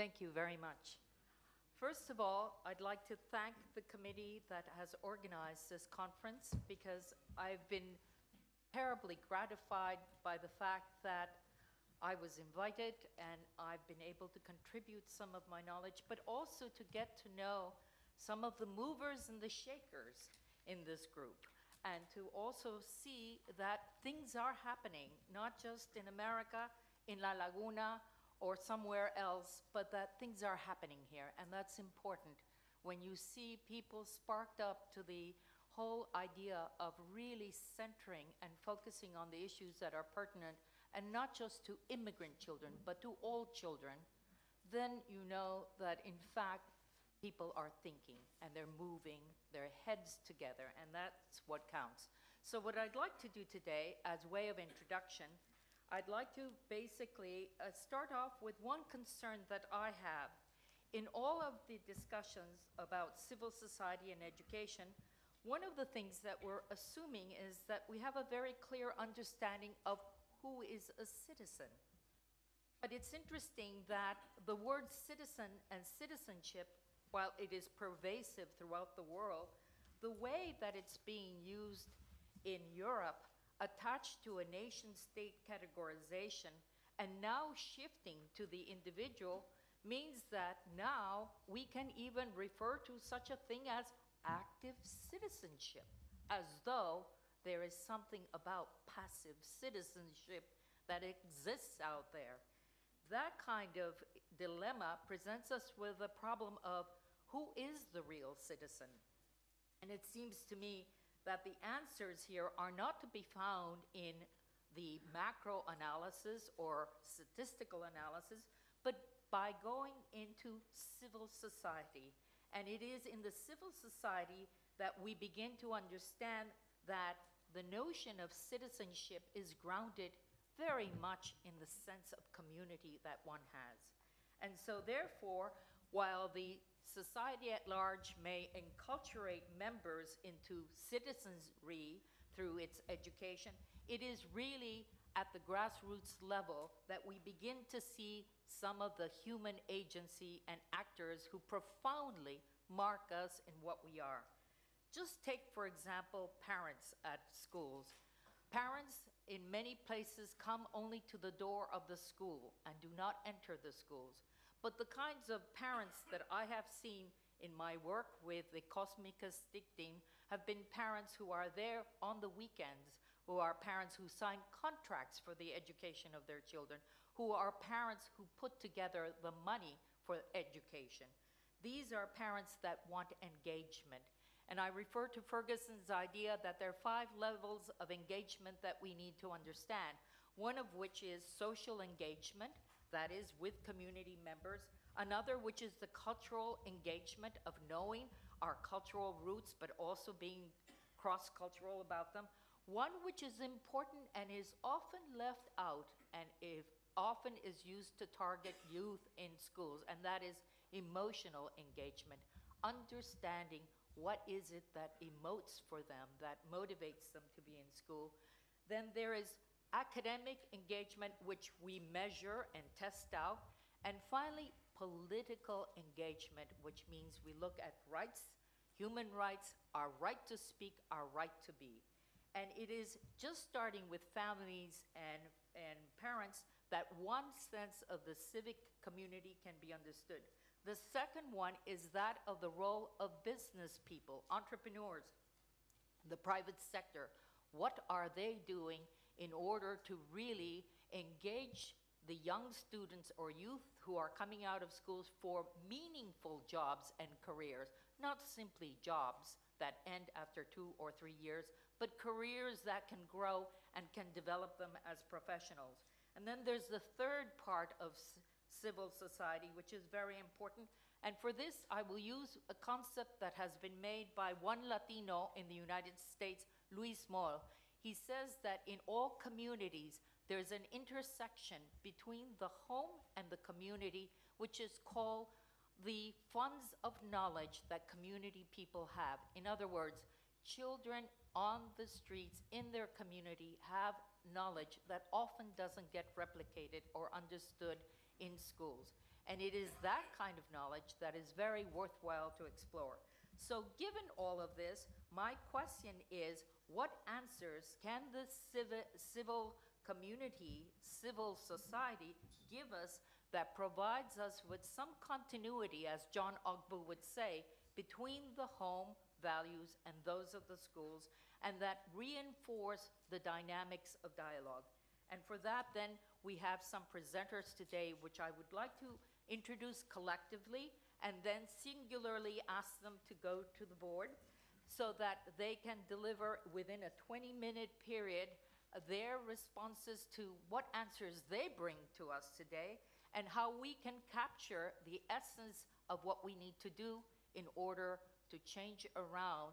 Thank you very much. First of all, I'd like to thank the committee that has organized this conference because I've been terribly gratified by the fact that I was invited and I've been able to contribute some of my knowledge, but also to get to know some of the movers and the shakers in this group, and to also see that things are happening, not just in America, in La Laguna, or somewhere else, but that things are happening here, and that's important. When you see people sparked up to the whole idea of really centering and focusing on the issues that are pertinent, and not just to immigrant children, but to all children, then you know that in fact, people are thinking and they're moving their heads together, and that's what counts. So what I'd like to do today, as way of introduction, I'd like to basically start off with one concern that I have. In all of the discussions about civil society and education, one of the things that we're assuming is that we have a very clear understanding of who is a citizen. But it's interesting that the word citizen and citizenship, while it is pervasive throughout the world, the way that it's being used in Europe, attached to a nation-state categorization, and now shifting to the individual, means that now we can even refer to such a thing as active citizenship, as though there is something about passive citizenship that exists out there. That kind of dilemma presents us with the problem of who is the real citizen? And it seems to me that the answers here are not to be found in the macro analysis or statistical analysis, but by going into civil society. And it is in the civil society that we begin to understand that the notion of citizenship is grounded very much in the sense of community that one has. And so therefore, while the society at large may enculturate members into citizenry through its education, it is really at the grassroots level that we begin to see some of the human agency and actors who profoundly mark us in what we are. Just take, for example, parents at schools. Parents in many places come only to the door of the school and do not enter the schools. But the kinds of parents that I have seen in my work with the Cosmicus Stichting have been parents who are there on the weekends, who are parents who sign contracts for the education of their children, who are parents who put together the money for education. These are parents that want engagement. And I refer to Ferguson's idea that there are 5 levels of engagement that we need to understand, one of which is social engagement, that is with community members, another which is the cultural engagement of knowing our cultural roots but also being cross-cultural about them, one which is important and is often left out and often is used to target youth in schools, and that is emotional engagement, understanding what is it that emotes for them, that motivates them to be in school. Then there is academic engagement, which we measure and test out. And finally, political engagement, which means we look at rights, human rights, our right to speak, our right to be. And it is just starting with families and parents that one sense of the civic community can be understood. The second one is that of the role of business people, entrepreneurs, the private sector. What are they doing in order to really engage the young students or youth who are coming out of schools for meaningful jobs and careers, not simply jobs that end after 2 or 3 years, but careers that can grow and can develop them as professionals. And then there's the third part of civil society, which is very important. And for this, I will use a concept that has been made by one Latino in the United States, Luis Moll. He says that in all communities, there's an intersection between the home and the community, which is called the funds of knowledge that community people have. In other words, children on the streets in their community have knowledge that often doesn't get replicated or understood in schools. And it is that kind of knowledge that is very worthwhile to explore. So given all of this, my question is, what answers can the civil community, civil society give us that provides us with some continuity, as John Ogbu would say, between the home values and those of the schools, and that reinforce the dynamics of dialogue? And for that, then, we have some presenters today, which I would like to introduce collectively, and then singularly ask them to go to the board so that they can deliver within a 20-minute period their responses to what answers they bring to us today, and how we can capture the essence of what we need to do in order to change around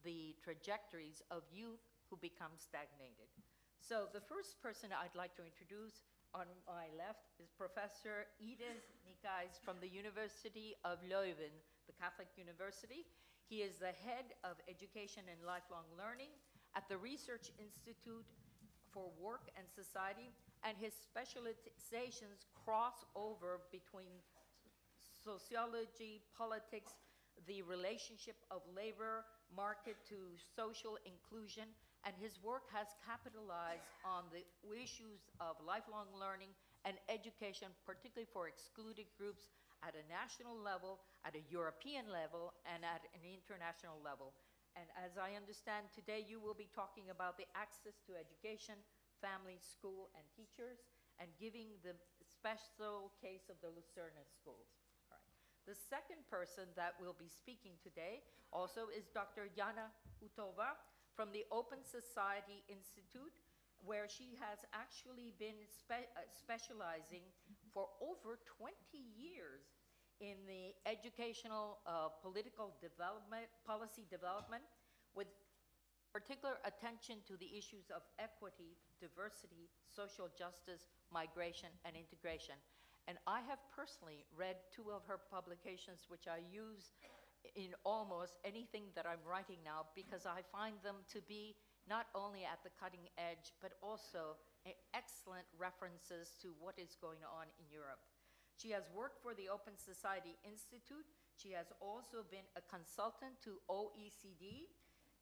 the trajectories of youth who become stagnated. So the first person I'd like to introduce on my left is Professor Ides Nicaise from the University of Leuven, the Catholic University. He is the head of education and lifelong learning at the Research Institute for Work and Society, and his specializations cross over between sociology, politics, the relationship of labor market to social inclusion, and his work has capitalized on the issues of lifelong learning and education, particularly for excluded groups at a national level, at a European level, and at an international level. And as I understand today, you will be talking about the access to education, family, school, and teachers, and giving the special case of the Lucerne schools. All right. The second person that will be speaking today also is Dr. Jana Huttova from the Open Society Institute, where she has actually been specializing for over 20 years in the educational political development, policy development, with particular attention to the issues of equity, diversity, social justice, migration, and integration. And I have personally read 2 of her publications, which I use in almost anything that I'm writing now, because I find them to be not only at the cutting edge, but also excellent references to what is going on in Europe. She has worked for the Open Society Institute. She has also been a consultant to OECD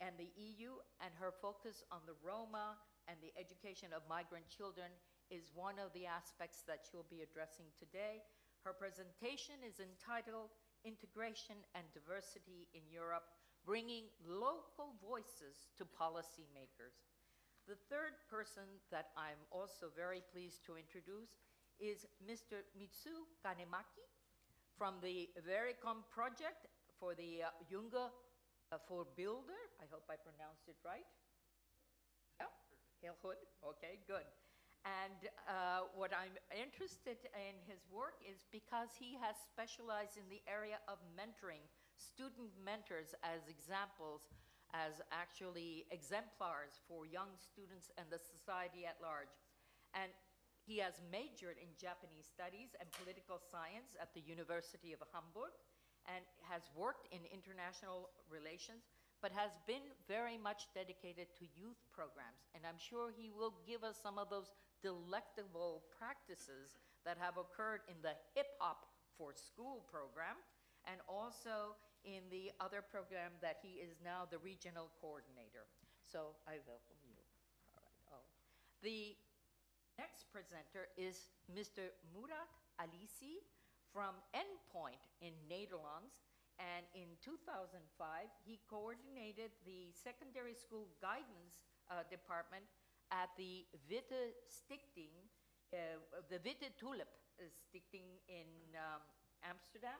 and the EU, and her focus on the Roma and the education of migrant children is one of the aspects that she'll be addressing today. Her presentation is entitled Integration and Diversity in Europe, Bringing Local Voices to Policymakers. The third person that I'm also very pleased to introduce is Mr. Mitsuo Kanemaki from the Verikom project for the UvA for Builder. I hope I pronounced it right. Yeah, heel goed. Okay, good. And what I'm interested in his work is because he has specialized in the area of mentoring, student mentors as examples, as actually exemplars for young students and the society at large. And he has majored in Japanese studies and political science at the University of Hamburg, and has worked in international relations, but has been very much dedicated to youth programs. And I'm sure he will give us some of those delectable practices that have occurred in the Hip Hop for School program, and also in the other program that he is now the regional coordinator. So I welcome you. All right. Oh. The next presenter is Mr. Murat Alici from NPoint in Netherlands, and in 2005 he coordinated the secondary school guidance department at the Witte Stichting, the Witte Tulip Stichting in Amsterdam,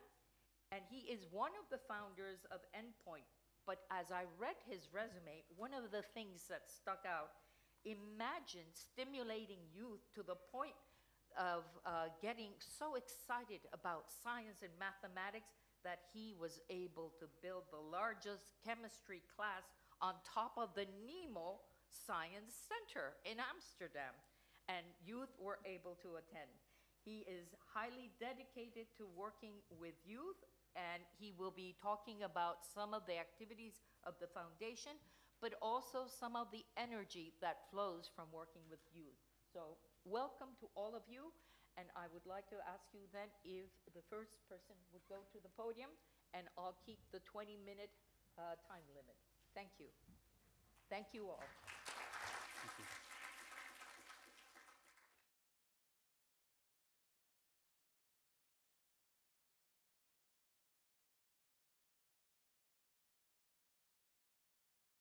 and he is one of the founders of NPoint. But as I read his resume, one of the things that stuck out, imagine stimulating youth to the point of getting so excited about science and mathematics that he was able to build the largest chemistry class on top of the Nemo Science Center in Amsterdam, and youth were able to attend. He is highly dedicated to working with youth, and he will be talking about some of the activities of the foundation, but also some of the energy that flows from working with youth. So welcome to all of you, And I would like to ask you then if the first person would go to the podium, and I'll keep the 20-minute time limit. Thank you. Thank you all. Thank you.